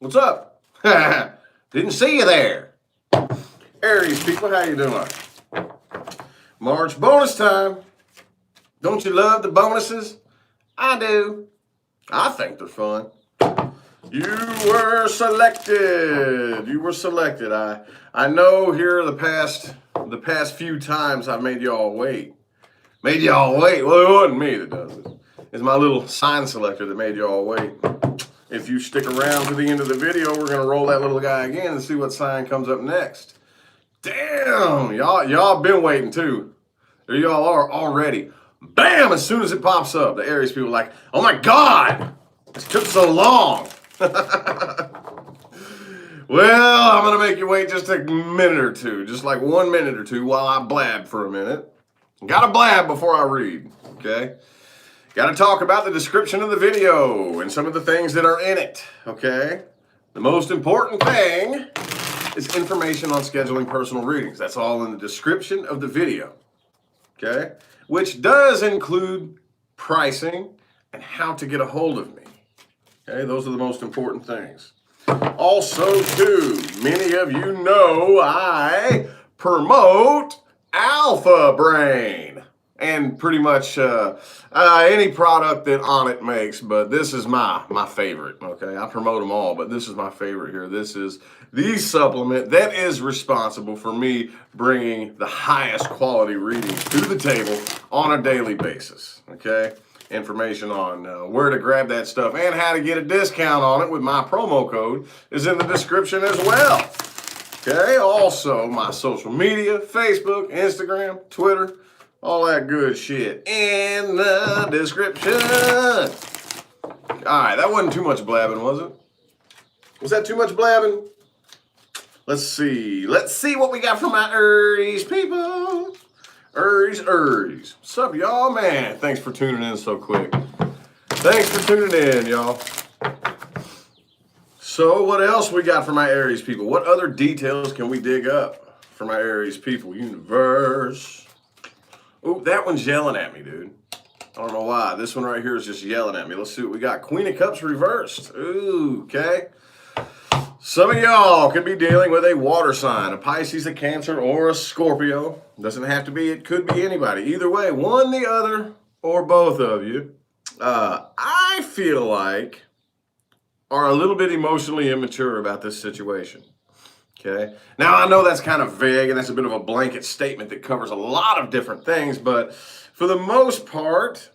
What's up? Didn't see you there. Aries people, how you doing? March bonus time. Don't you love the bonuses? I do. I think they're fun. You were selected. You were selected. I know here the past few times I've made y'all wait. Made y'all wait. Well, it wasn't me that does it. It's my little sign selector that made y'all wait. If you stick around to the end of the video, we're gonna roll that little guy again and see what sign comes up next. Damn, y'all been waiting too. There y'all are already. Bam! As soon as it pops up, the Aries people are like, oh my God, it took so long. Well, I'm gonna make you wait just a minute or two, just like 1 minute or two while I blab for a minute. Gotta blab before I read, okay? Gotta talk about the description of the video and some of the things that are in it, okay? The most important thing is information on scheduling personal readings. That's all in the description of the video, okay? Which does include pricing and how to get a hold of me, okay? Those are the most important things. Also, too, many of you know I promote Alpha Brain and pretty much any product that Onnit makes, but this is my favorite, okay? I promote them all, but this is my favorite here. This is the supplement that is responsible for me bringing the highest quality readings to the table on a daily basis, okay? Information on where to grab that stuff and how to get a discount on it with my promo code is in the description as well. Okay, also my social media, Facebook, Instagram, Twitter, all that good shit in the description. All right, that wasn't too much blabbing, was it? Was that too much blabbing? Let's see what we got from my Aries people. Aries. What's up, y'all? Man, thanks for tuning in so quick. Thanks for tuning in, y'all. So what else we got for my Aries people? What other details can we dig up for my Aries people? Universe. Oh, that one's yelling at me, dude. I don't know why. This one right here is just yelling at me. Let's see what we got. Queen of Cups reversed. Ooh, okay. Some of y'all could be dealing with a water sign, a Pisces, a Cancer, or a Scorpio. Doesn't have to be, it could be anybody. Either way, one, the other, or both of you, I feel like are a little bit emotionally immature about this situation, okay? Now, I know that's kind of vague, and that's a bit of a blanket statement that covers a lot of different things, but for the most part,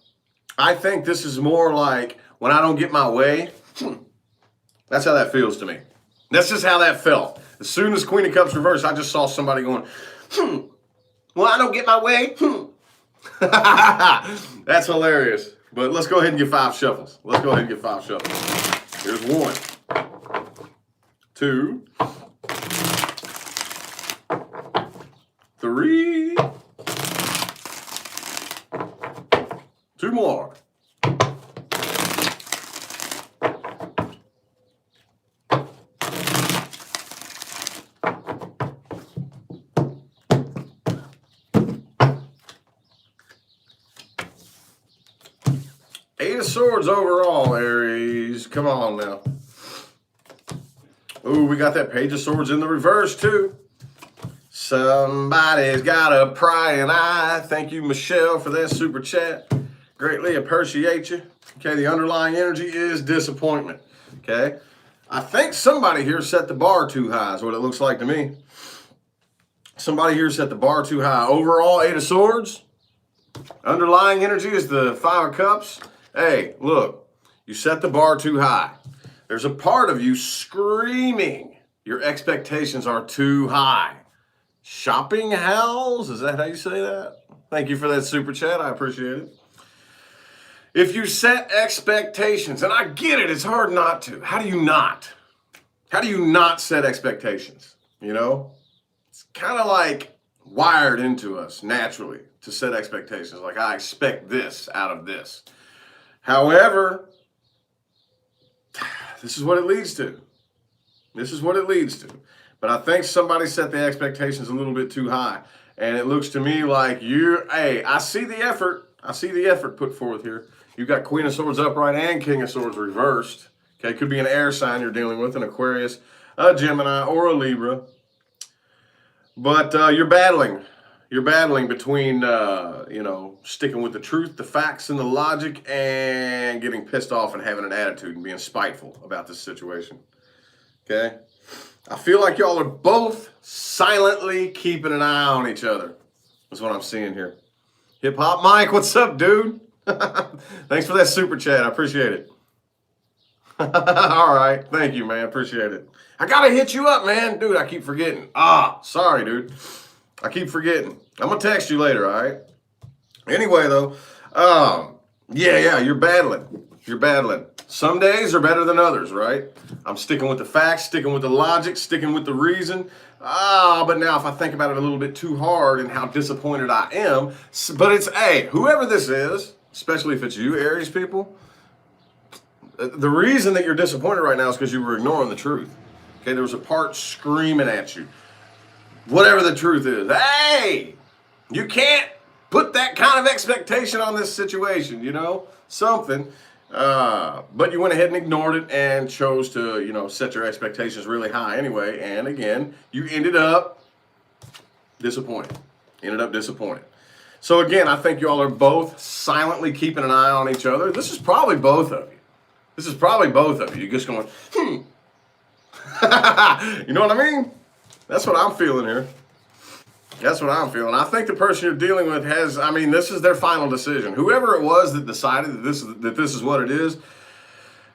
I think this is more like when I don't get my way, that's how that feels to me. That's just how that felt. As soon as Queen of Cups reversed, I just saw somebody going, well, I don't get my way, That's hilarious. But let's go ahead and get 5 shuffles. Let's go ahead and get 5 shuffles. Here's 1, 2, 3, 2 more. Eight of Swords overall, Aries. Come on now. Ooh, we got that Page of Swords in the reverse, too. Somebody's got a prying eye. Thank you, Michelle, for that super chat. Greatly appreciate you. Okay, the underlying energy is disappointment. Okay? I think somebody here set the bar too high, is what it looks like to me. Somebody here set the bar too high. Overall, 8 of Swords. Underlying energy is the 5 of Cups. Hey, look, you set the bar too high. There's a part of you screaming your expectations are too high. Shopping house? Is that how you say that? Thank you for that super chat. I appreciate it. If you set expectations, and I get it, it's hard not to. How do you not? How do you not set expectations? You know? It's kind of like wired into us naturally to set expectations. Like, I expect this out of this. However, this is what it leads to. This is what it leads to. But I think somebody set the expectations a little bit too high. And it looks to me like hey, I see the effort. I see the effort put forth here. You've got Queen of Swords upright and King of Swords reversed. Okay, could be an air sign you're dealing with, an Aquarius, a Gemini, or a Libra. But you're battling. You're battling between, sticking with the truth, the facts, and the logic, and getting pissed off and having an attitude and being spiteful about this situation. Okay? I feel like y'all are both silently keeping an eye on each other. That's what I'm seeing here. Hip Hop Mike, what's up, dude? Thanks for that super chat. I appreciate it. All right. Thank you, man. Appreciate it. I got to hit you up, man. Dude, I keep forgetting. Sorry, dude. I keep forgetting. I'm going to text you later, all right? Anyway, though, you're battling. You're battling. Some days are better than others, right? I'm sticking with the facts, sticking with the logic, sticking with the reason. But now if I think about it a little bit too hard and how disappointed I am, but it's, whoever this is, especially if it's you, Aries people, the reason that you're disappointed right now is because you were ignoring the truth. Okay, there was a part screaming at you. Whatever the truth is, hey, you can't put that kind of expectation on this situation, something. But you went ahead and ignored it and chose to, set your expectations really high anyway. And again, you ended up disappointed. So again, I think y'all are both silently keeping an eye on each other. This is probably both of you. You're just going, You know what I mean? That's what I'm feeling here. I think the person you're dealing with this is their final decision. Whoever it was that decided that this is what it is,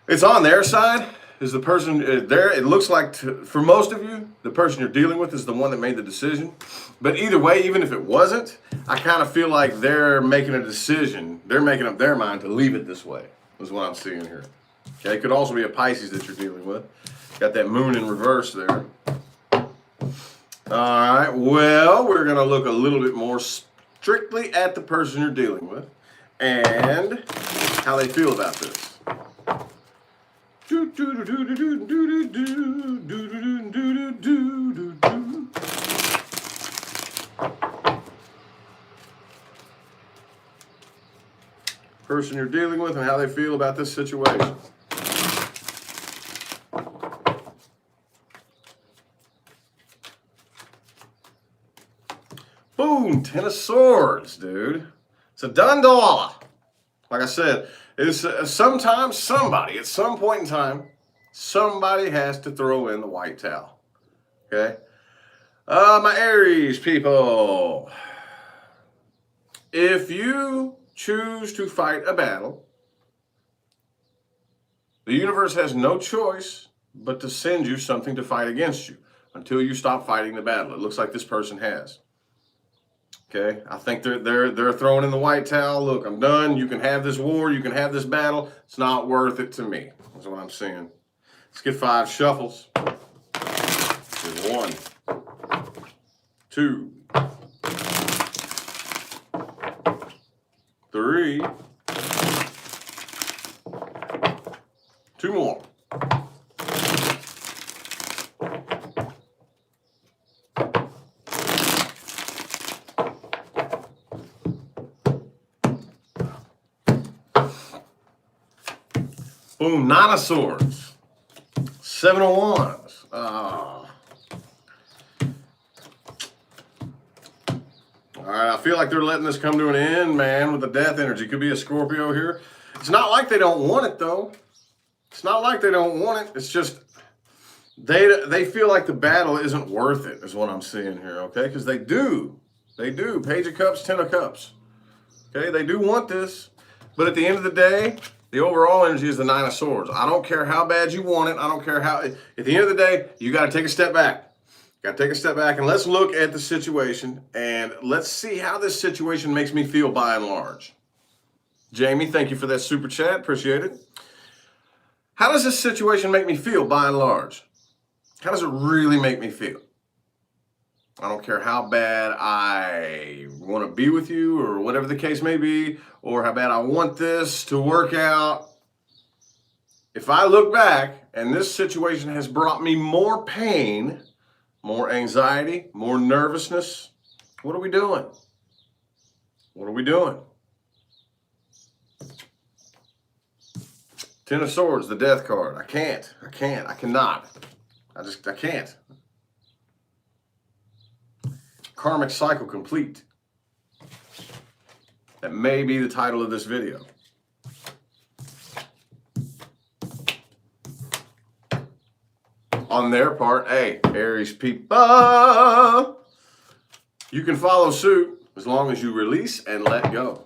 it's on their side. Is the person there? It looks like for most of you, the person you're dealing with is the one that made the decision. But either way, even if it wasn't, I kind of feel like they're making a decision. They're making up their mind to leave it this way, is what I'm seeing here. Okay, it could also be a Pisces that you're dealing with. Got that moon in reverse there. All right, well, we're going to look a little bit more strictly at the person you're dealing with and how they feel about this. Person you're dealing with and how they feel about this situation. Boom, 10 of Swords, dude. It's a done dollar. Like I said, it's sometimes somebody, at some point in time, somebody has to throw in the white towel. Okay? My Aries people. If you choose to fight a battle, the universe has no choice but to send you something to fight against you until you stop fighting the battle. It looks like this person has. Okay, I think they're throwing in the white towel. Look, I'm done. You can have this war. You can have this battle. It's not worth it to me. That's what I'm saying. Let's get 5 shuffles. 1, 2, 3. 2 more. Boom, 9 of Swords, 7 of Wands. All right, I feel like they're letting this come to an end, man, with the death energy. Could be a Scorpio here. It's not like they don't want it, though. It's not like they don't want it. It's just they feel like the battle isn't worth it, is what I'm seeing here, okay? Because they do. They do. Page of Cups, 10 of Cups. Okay, they do want this. But at the end of the day, the overall energy is the 9 of Swords. I don't care how bad you want it. I don't care how. At the end of the day, you got to take a step back. Got to take a step back and let's look at the situation and let's see how this situation makes me feel by and large. Jamie, thank you for that super chat. Appreciate it. How does this situation make me feel by and large? How does it really make me feel? I don't care how bad I want to be with you or whatever the case may be, or how bad I want this to work out. If I look back and this situation has brought me more pain, more anxiety, more nervousness, what are we doing? What are we doing? 10 Ten of Swords, the Death card. I cannot. I can't. Karmic cycle complete. That may be the title of this video. On their part, hey, Aries people, you can follow suit as long as you release and let go.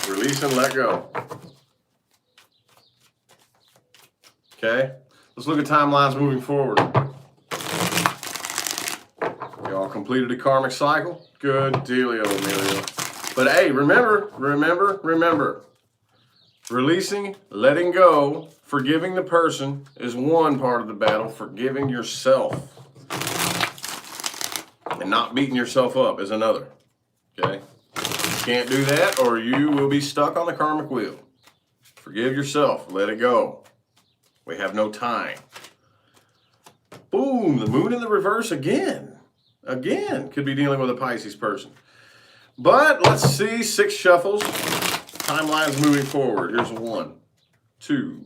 Release and let go. Okay, let's look at timelines moving forward. Y'all completed a karmic cycle? Good dealio, Emilio. But hey, remember. Releasing, letting go, forgiving the person is one part of the battle. Forgiving yourself and not beating yourself up is another. Okay? You can't do that or you will be stuck on the karmic wheel. Forgive yourself. Let it go. We have no time. Boom, the moon in the reverse again. Again, could be dealing with a Pisces person. But let's see, 6 shuffles. Timelines moving forward. Here's 1, 2,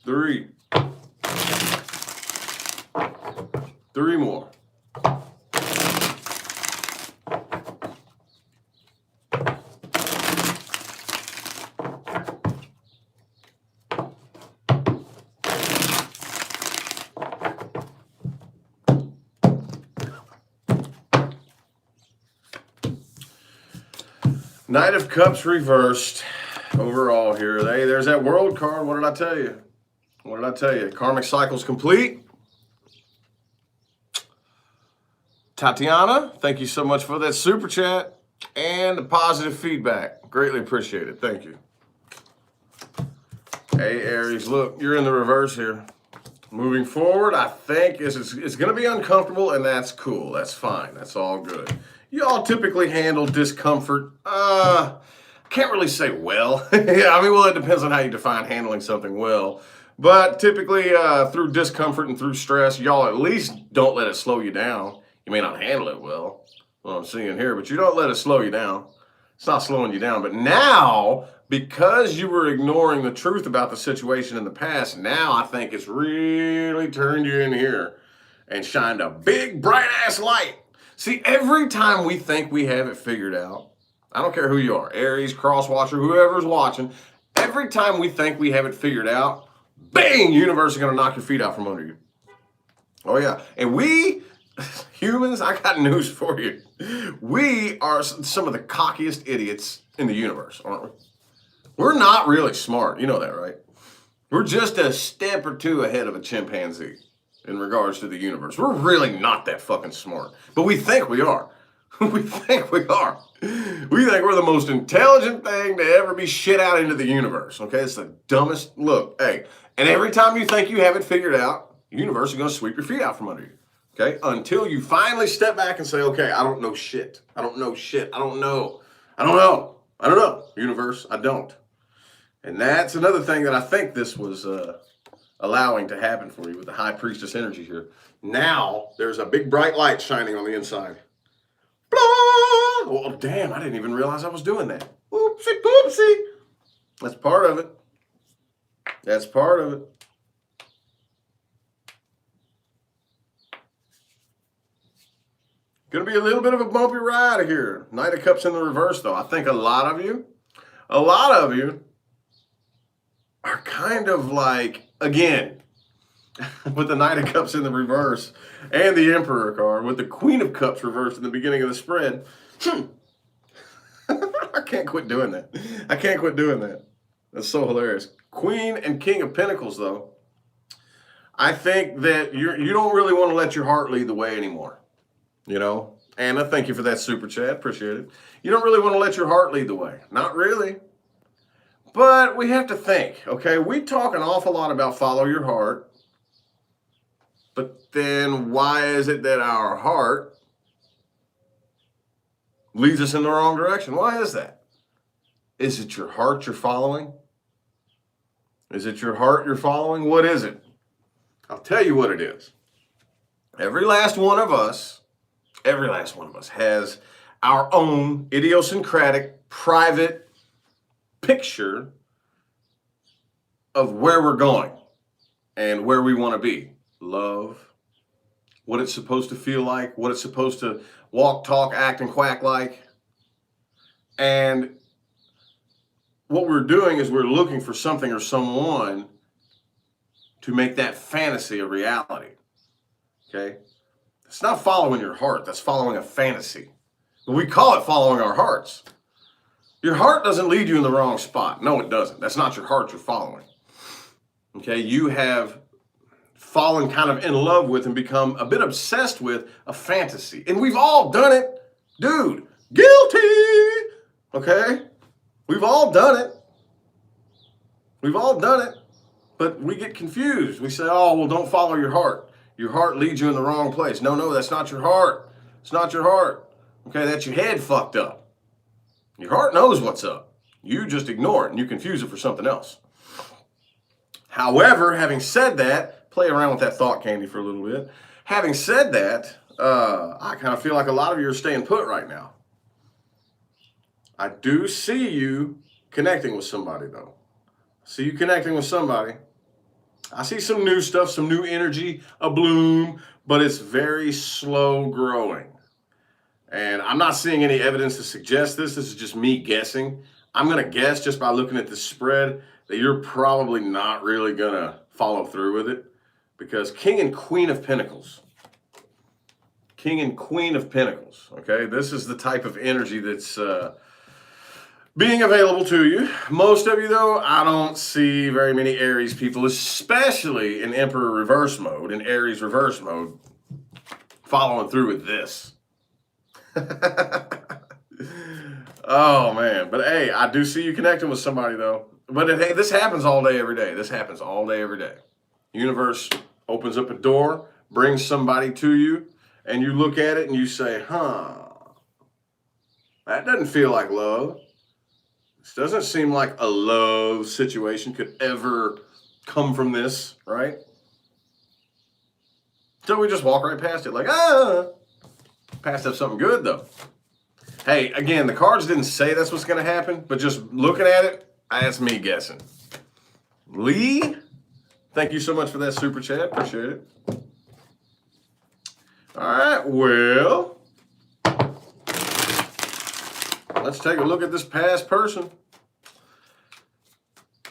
3. 3 more. Knight of Cups reversed overall here. There's that World card. What did I tell you? What did I tell you? Karmic cycle's complete. Tatiana, thank you so much for that super chat and the positive feedback. Greatly appreciate it. Thank you. Hey, Aries, look, you're in the reverse here. Moving forward, I think it's going to be uncomfortable, and that's cool. That's fine. That's all good. Y'all typically handle discomfort. Can't really say well. Yeah, I mean, well, it depends on how you define handling something well. But typically, through discomfort and through stress, y'all at least don't let it slow you down. You may not handle it well, what I'm seeing here, but you don't let it slow you down. It's not slowing you down. But now, because you were ignoring the truth about the situation in the past, now I think it's really turned you in here and shined a big, bright-ass light. See, every time we think we have it figured out, I don't care who you are, Aries, cross-watcher, whoever's watching, every time we think we have it figured out, bang, universe is going to knock your feet out from under you. Oh, yeah. And we, humans, I got news for you. We are some of the cockiest idiots in the universe, aren't we? We're not really smart. You know that, right? We're just a step or two ahead of a chimpanzee in regards to the universe. We're really not that fucking smart. But we think we are. We think we are. We think we're the most intelligent thing to ever be shit out into the universe. Okay? It's the dumbest. Look, hey. And every time you think you have it figured out, the universe is going to sweep your feet out from under you. Okay? Until you finally step back and say, okay, I don't know shit. I don't know shit. I don't know. Universe, I don't. And that's another thing that I think this was allowing to happen for you with the High Priestess energy here. Now, there's a big bright light shining on the inside. Blah! Oh, damn, I didn't even realize I was doing that. Oopsie poopsie. That's part of it. That's part of it. Gonna be a little bit of a bumpy ride here. Knight of Cups in the reverse, though. I think a lot of you are kind of like, again, with the Knight of Cups in the reverse and the Emperor card, with the Queen of Cups reversed in the beginning of the spread. I can't quit doing that. I can't quit doing that. That's so hilarious. Queen and King of Pentacles, though. I think that you don't really want to let your heart lead the way anymore. You know? Anna, thank you for that super chat. Appreciate it. You don't really want to let your heart lead the way. Not really. But we have to think, okay? We talk an awful lot about follow your heart. But then why is it that our heart leads us in the wrong direction? Why is that? Is it your heart you're following? Is it your heart you're following? What is it? I'll tell you what it is. Every last one of us has our own idiosyncratic, private, picture of where we're going and where we want to be. Love, what it's supposed to feel like, what it's supposed to walk, talk, act, and quack like. And what we're doing is we're looking for something or someone to make that fantasy a reality. Okay? It's not following your heart, that's following a fantasy. But we call it following our hearts. Your heart doesn't lead you in the wrong spot. No, it doesn't. That's not your heart you're following. Okay? You have fallen kind of in love with and become a bit obsessed with a fantasy. And we've all done it. Dude, guilty. Okay? We've all done it. We've all done it. But we get confused. We say, oh, well, don't follow your heart. Your heart leads you in the wrong place. No, that's not your heart. It's not your heart. Okay, that's your head fucked up. Your heart knows what's up. You just ignore it and you confuse it for something else. However, having said that, play around with that thought candy for a little bit. Having said that, I kind of feel like a lot of you are staying put right now. I do see you connecting with somebody, though. I see you connecting with somebody. I see some new stuff, some new energy, a bloom, but it's very slow growing. And I'm not seeing any evidence to suggest this. This is just me guessing. I'm going to guess just by looking at the spread that you're probably not really going to follow through with it, because King and Queen of Pentacles. King and Queen of Pentacles. Okay, this is the type of energy that's being available to you. Most of you, though, I don't see very many Aries people, especially in Emperor reverse mode, in Aries reverse mode, following through with this. Oh, man. But, hey, I do see you connecting with somebody, though. But, hey, this happens all day, every day. This happens all day, every day. Universe opens up a door, brings somebody to you, and you look at it and you say, that doesn't feel like love. This doesn't seem like a love situation could ever come from this, right? So we just walk right past it like, passed up something good, though. Hey, again, the cards didn't say that's what's going to happen, but just looking at it, that's me guessing. Lee, thank you so much for that super chat. Appreciate it. All right, well, let's take a look at this past person.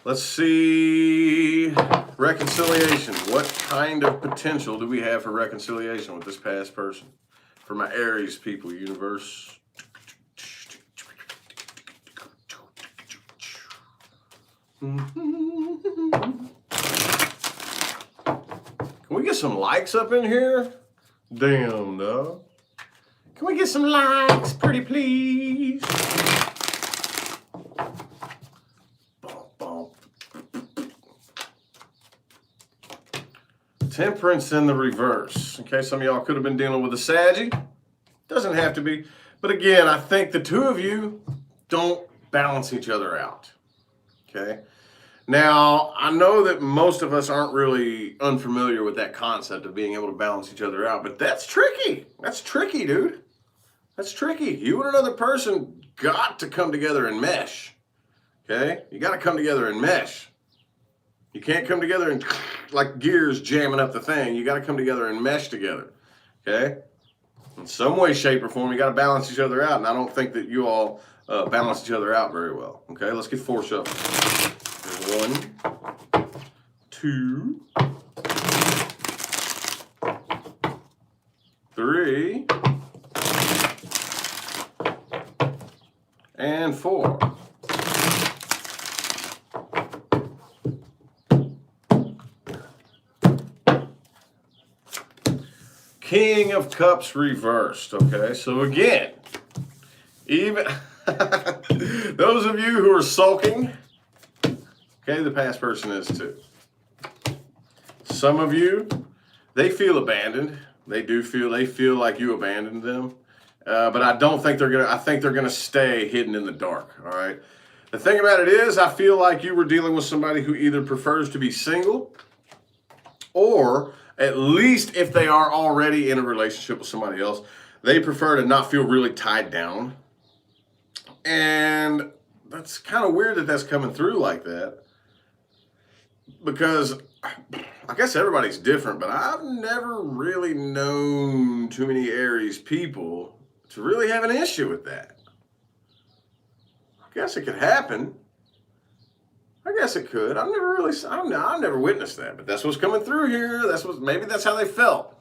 Let's see reconciliation. What kind of potential do we have for reconciliation with this past person? For my Aries people, universe. Can we get some likes up in here? Damn, no. Can we get some likes, pretty please? Temperance in the reverse. Okay, some of y'all could have been dealing with a Saggy. Doesn't have to be. But again, I think the two of you don't balance each other out. Okay? Now, I know that most of us aren't really unfamiliar with that concept of being able to balance each other out, but that's tricky. That's tricky, dude. That's tricky. You and another person got to come together and mesh. Okay? You got to come together and mesh. You can't come together and like gears jamming up the thing. You got to come together and mesh together. Okay? In some way, shape, or form, you got to balance each other out, and I don't think that you all balance each other out very well. Okay? Let's get 4 shuffles. 1, 2, 3, and 4. King of Cups reversed. Okay, so again, even those of you who are sulking, okay, the past person is too. Some of you, they feel abandoned. They feel like you abandoned them. But I don't think they're gonna, I think they're gonna stay hidden in the dark, all right? The thing about it is, I feel like you were dealing with somebody who either prefers to be single, or at least if they are already in a relationship with somebody else, they prefer to not feel really tied down. And that's kind of weird that that's coming through like that. Because I guess everybody's different, but I've never really known too many Aries people to really have an issue with that. I guess it could happen. I guess it could. I've never witnessed that, but that's what's coming through here. Maybe that's how they felt.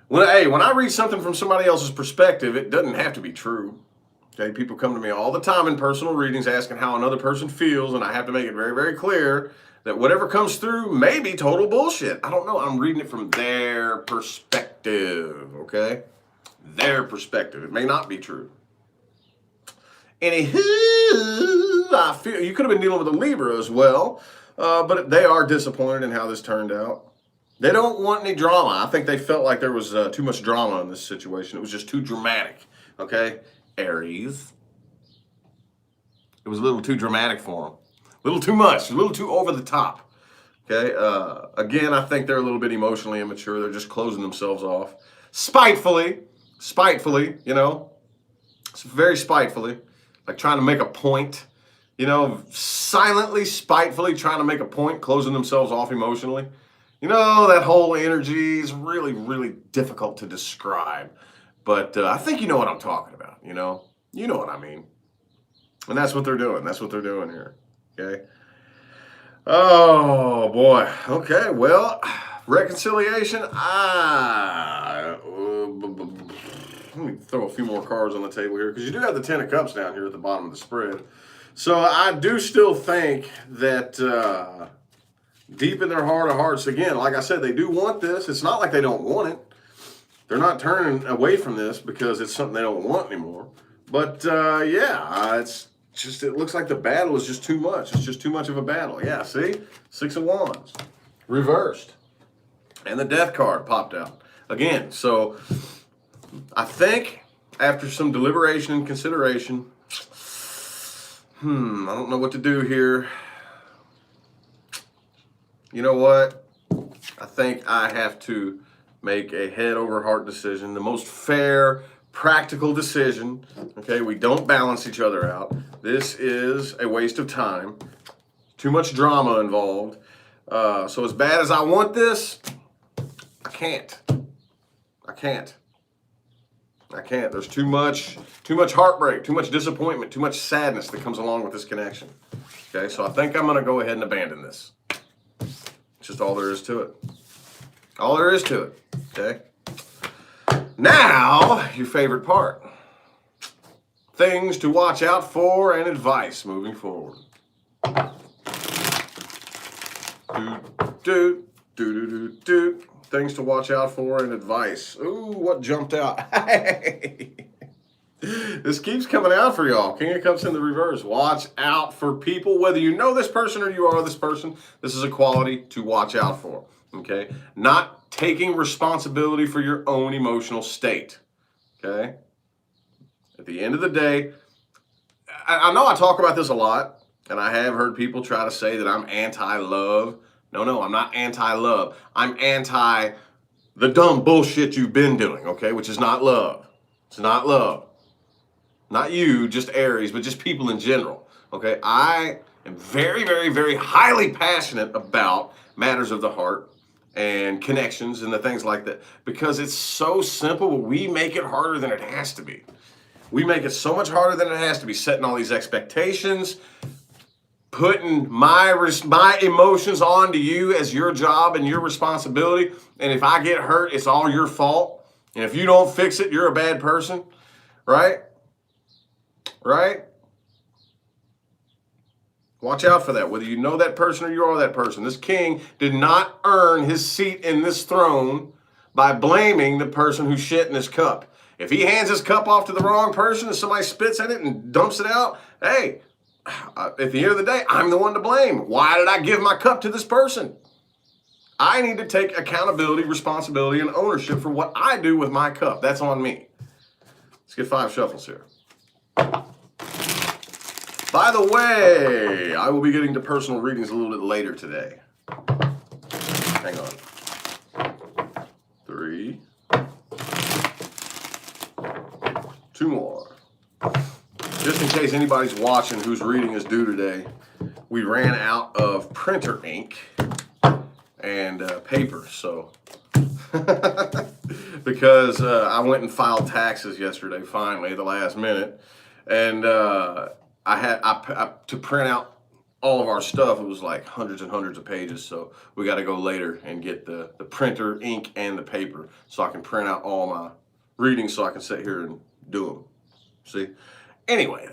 When I read something from somebody else's perspective, it doesn't have to be true. Okay, people come to me all the time in personal readings asking how another person feels, and I have to make it very, very clear that whatever comes through may be total bullshit. I don't know. I'm reading it from their perspective, okay? Their perspective. It may not be true. Anywho, I feel you could have been dealing with a Libra as well, but they are disappointed in how this turned out. They don't want any drama. I think they felt like there was too much drama in this situation. It was just too dramatic, okay? Aries. It was a little too dramatic for them. A little too much, a little too over the top. Okay, again, I think they're a little bit emotionally immature. They're just closing themselves off. Spitefully, you know, it's very spitefully, like trying to make a point, you know, silently, spitefully trying to make a point, closing themselves off emotionally. You know, that whole energy is really, really difficult to describe. But I think you know what I'm talking about, you know? You know what I mean. And that's what they're doing. That's what they're doing here. Okay. Oh boy. Okay. Well, reconciliation. Let me throw a few more cards on the table here because you do have the 10 of Cups down here at the bottom of the spread. So I do still think that deep in their heart of hearts, again, like I said, they do want this. It's not like they don't want it. They're not turning away from this because it's something they don't want anymore. But it's just, it looks like the battle is just too much. It's just too much of a battle. Yeah, see? 6 of Wands. Reversed. And the Death card popped out. Again, so I think after some deliberation and consideration, I don't know what to do here. You know what? I think I have to make a head over heart decision, the most fair, practical decision. Okay, we don't balance each other out. This is a waste of time. Too much drama involved. So as bad as I want this, I can't. There's too much heartbreak, too much disappointment, too much sadness that comes along with this connection. Okay, so I think I'm gonna go ahead and abandon this. It's just all there is to it. All there is to it, okay? Now, your favorite part. Things to watch out for and advice moving forward. Things to watch out for and advice. Ooh, what jumped out? Hey! This keeps coming out for y'all. King of Cups in the reverse. Watch out for people, whether you know this person or you are this person. This is a quality to watch out for, okay? Not taking responsibility for your own emotional state, okay? At the end of the day, I know I talk about this a lot, and I have heard people try to say that I'm anti-love. No, I'm not anti-love. I'm anti the dumb bullshit you've been doing, okay? Which is not love. It's not love. Not you, just Aries, but just people in general, okay? I am very, very, very highly passionate about matters of the heart and connections and the things like that because it's so simple, but we make it harder than it has to be. We make it so much harder than it has to be, setting all these expectations, putting my emotions onto you as your job and your responsibility. And if I get hurt, it's all your fault. And if you don't fix it, you're a bad person, right? Right? Watch out for that, whether you know that person or you are that person. This king did not earn his seat in this throne by blaming the person who shit in his cup. If he hands his cup off to the wrong person and somebody spits in it and dumps it out, hey, at the end of the day, I'm the one to blame. Why did I give my cup to this person? I need to take accountability, responsibility, and ownership for what I do with my cup. That's on me. Let's get 5 shuffles here. By the way, I will be getting to personal readings a little bit later today. Hang on. 3. 2 more. Just in case anybody's watching whose reading is due today, we ran out of printer ink and paper. So, because I went and filed taxes yesterday, finally, at the last minute, and I had to print out all of our stuff. It was like hundreds and hundreds of pages, so we got to go later and get the printer ink and the paper so I can print out all my readings so I can sit here and do them. See? Anyway,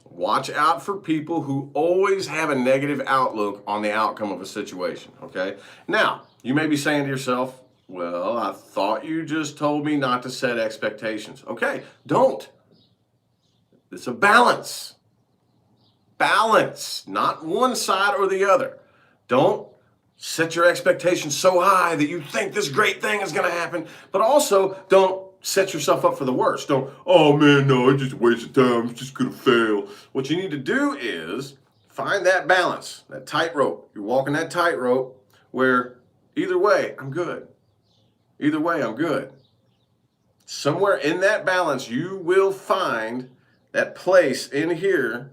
watch out for people who always have a negative outlook on the outcome of a situation, okay? Now, you may be saying to yourself, well, I thought you just told me not to set expectations. Okay, don't. It's a balance. Balance, not one side or the other. Don't set your expectations so high that you think this great thing is going to happen, but also don't set yourself up for the worst. Don't, oh man, no, it's just a waste of time. It's just going to fail. What you need to do is find that balance, that tightrope. You're walking that tightrope where either way, I'm good. Either way, I'm good. Somewhere in that balance, you will find that place in here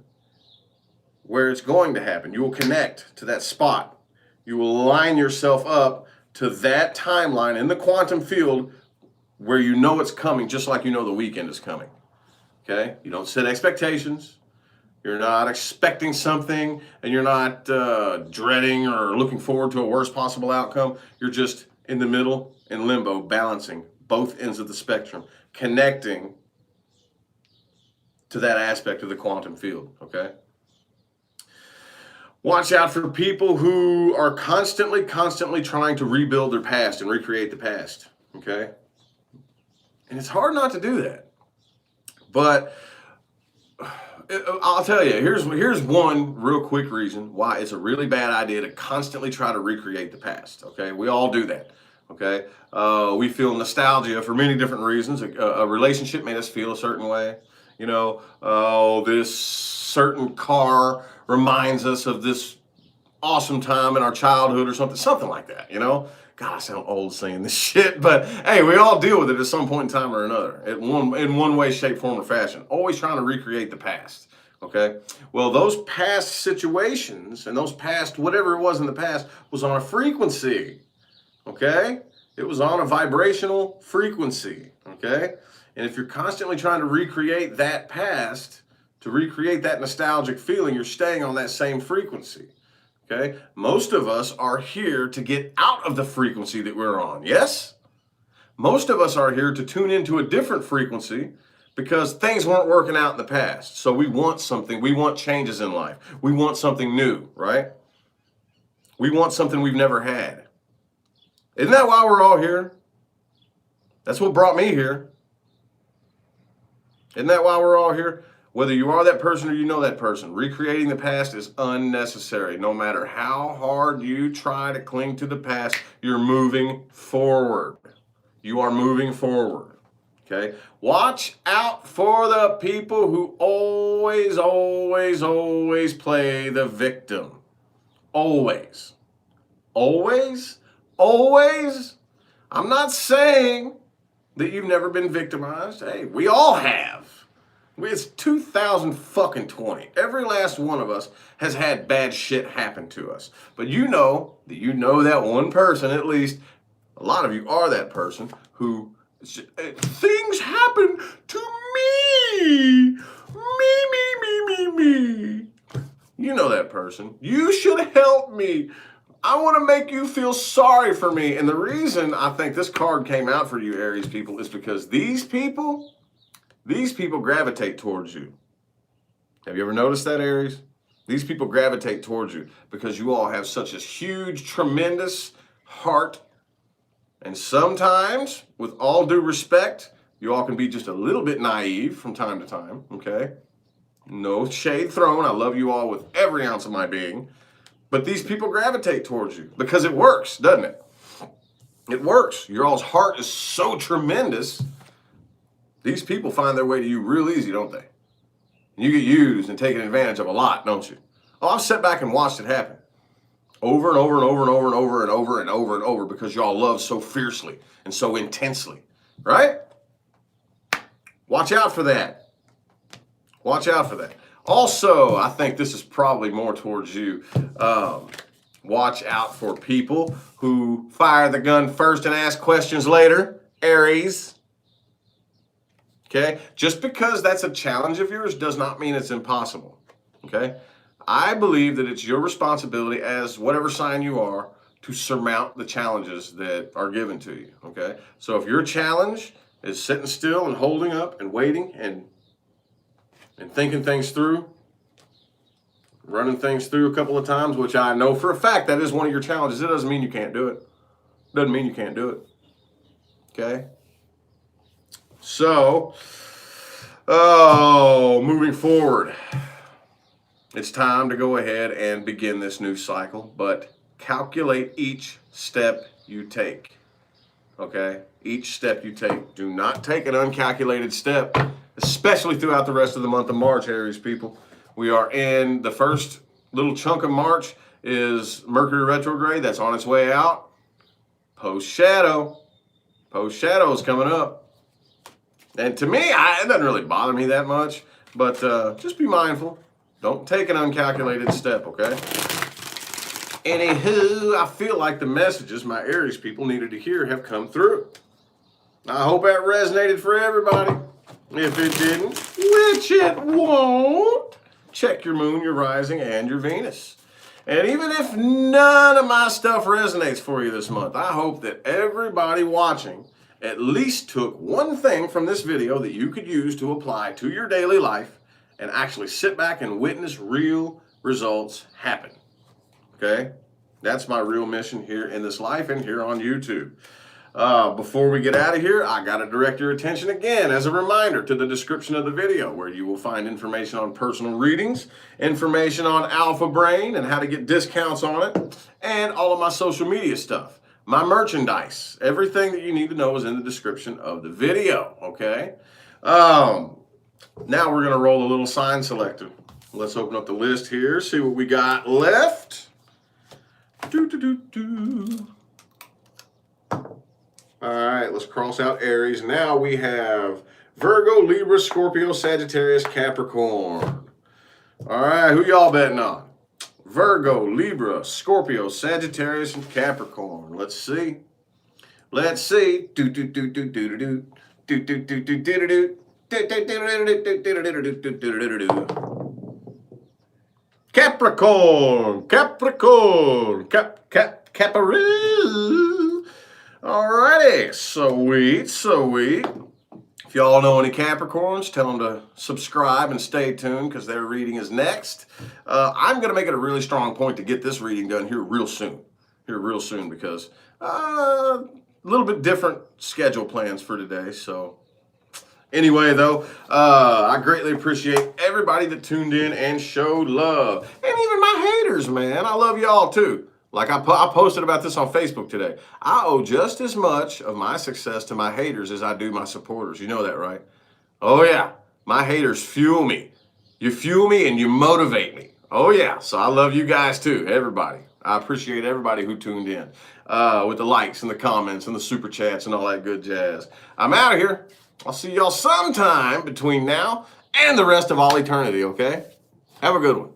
where it's going to happen. You will connect to that spot. You will line yourself up to that timeline in the quantum field where you know it's coming, just like you know the weekend is coming. Okay? You don't set expectations. You're not expecting something, and you're not dreading or looking forward to a worst possible outcome. You're just in the middle, in limbo, balancing both ends of the spectrum, connecting to that aspect of the quantum field. Okay? Watch out for people who are constantly trying to rebuild their past and recreate the past, okay? And it's hard not to do that. But I'll tell you, here's one real quick reason why it's a really bad idea to constantly try to recreate the past, okay? We all do that, okay? We feel nostalgia for many different reasons. A relationship made us feel a certain way. You know, this certain car reminds us of this awesome time in our childhood or something like that, you know? God, I sound old saying this shit, but hey, we all deal with it at some point in time or another, in one way, shape, form, or fashion. Always trying to recreate the past, okay? Well, those past situations and those past, whatever it was in the past, was on a frequency, okay? It was on a vibrational frequency, okay? And if you're constantly trying to recreate that past, to recreate that nostalgic feeling, you're staying on that same frequency, okay? Most of us are here to get out of the frequency that we're on, yes? Most of us are here to tune into a different frequency because things weren't working out in the past. So we want something, we want changes in life. We want something new, right? We want something we've never had. Isn't that why we're all here? That's what brought me here. Isn't that why we're all here? Whether you are that person or you know that person, recreating the past is unnecessary. No matter how hard you try to cling to the past, you're moving forward. You are moving forward, okay? Watch out for the people who always play the victim. Always. Always? Always? I'm not saying that you've never been victimized. Hey, we all have. It's 2020. Every last one of us has had bad shit happen to us. But you know that one person, at least, a lot of you are that person who, things happen to me. Me. You know that person. You should help me. I want to make you feel sorry for me. And the reason I think this card came out for you, Aries people, is because these people gravitate towards you. Have you ever noticed that, Aries? These people gravitate towards you because you all have such a huge, tremendous heart. And sometimes, with all due respect, you all can be just a little bit naive from time to time, okay? No shade thrown. I love you all with every ounce of my being. But these people gravitate towards you because it works, doesn't it? It works. Your all's heart is so tremendous. These people find their way to you real easy, don't they? You get used and taken advantage of a lot, don't you? Oh, I've sat back and watched it happen. Over and over and over and over and over and over and over and over because y'all love so fiercely and so intensely, right? Watch out for that. Watch out for that. Also, I think this is probably more towards you. Watch out for people who fire the gun first and ask questions later. Aries. Okay? Just because that's a challenge of yours does not mean it's impossible. Okay? I believe that it's your responsibility as whatever sign you are to surmount the challenges that are given to you. Okay? So if your challenge is sitting still and holding up and waiting and thinking things through, running things through a couple of times, which I know for a fact that is one of your challenges. It doesn't mean you can't do it. Doesn't mean you can't do it. Okay? So, moving forward, it's time to go ahead and begin this new cycle, but calculate each step you take. Okay? Each step you take. Do not take an uncalculated step, especially throughout the rest of the month of March, Aries people. We are in the first little chunk of March is Mercury retrograde. That's on its way out. Post-shadow. Post-shadow is coming up. And to me, it doesn't really bother me that much, but just be mindful. Don't take an uncalculated step, okay? Anywho, I feel like the messages my Aries people needed to hear have come through. I hope that resonated for everybody. If it didn't, which it won't, check your moon, your rising, and your Venus. And even if none of my stuff resonates for you this month, I hope that everybody watching at least took one thing from this video that you could use to apply to your daily life and actually sit back and witness real results happen. Okay? That's my real mission here in this life and here on YouTube. Before we get out of here, I gotta direct your attention again as a reminder to the description of the video where you will find information on personal readings, information on Alpha Brain and how to get discounts on it, and all of my social media stuff. My merchandise, everything that you need to know is in the description of the video, okay? Now we're gonna roll a little sign selector. Let's open up the list here, see what we got left. All right, let's cross out Aries. Now we have Virgo, Libra, Scorpio, Sagittarius, Capricorn. All right, who y'all betting on? Virgo, Libra, Scorpio, Sagittarius, and Capricorn. Let's see. Let's see. Capricorn, Capricorn, Caparoo. Alrighty, sweet, sweet. If y'all know any Capricorns, tell them to subscribe and stay tuned because their reading is next. I'm going to make it a really strong point to get this reading done here real soon. Because a little bit different schedule plans for today. So anyway, though, I greatly appreciate everybody that tuned in and showed love. And even my haters, man. I love y'all too. Like I posted about this on Facebook today. I owe just as much of my success to my haters as I do my supporters. You know that, right? Oh, yeah. My haters fuel me. You fuel me and you motivate me. Oh, yeah. So I love you guys, too, everybody. I appreciate everybody who tuned in with the likes and the comments and the super chats and all that good jazz. I'm out of here. I'll see y'all sometime between now and the rest of all eternity, okay? Have a good one.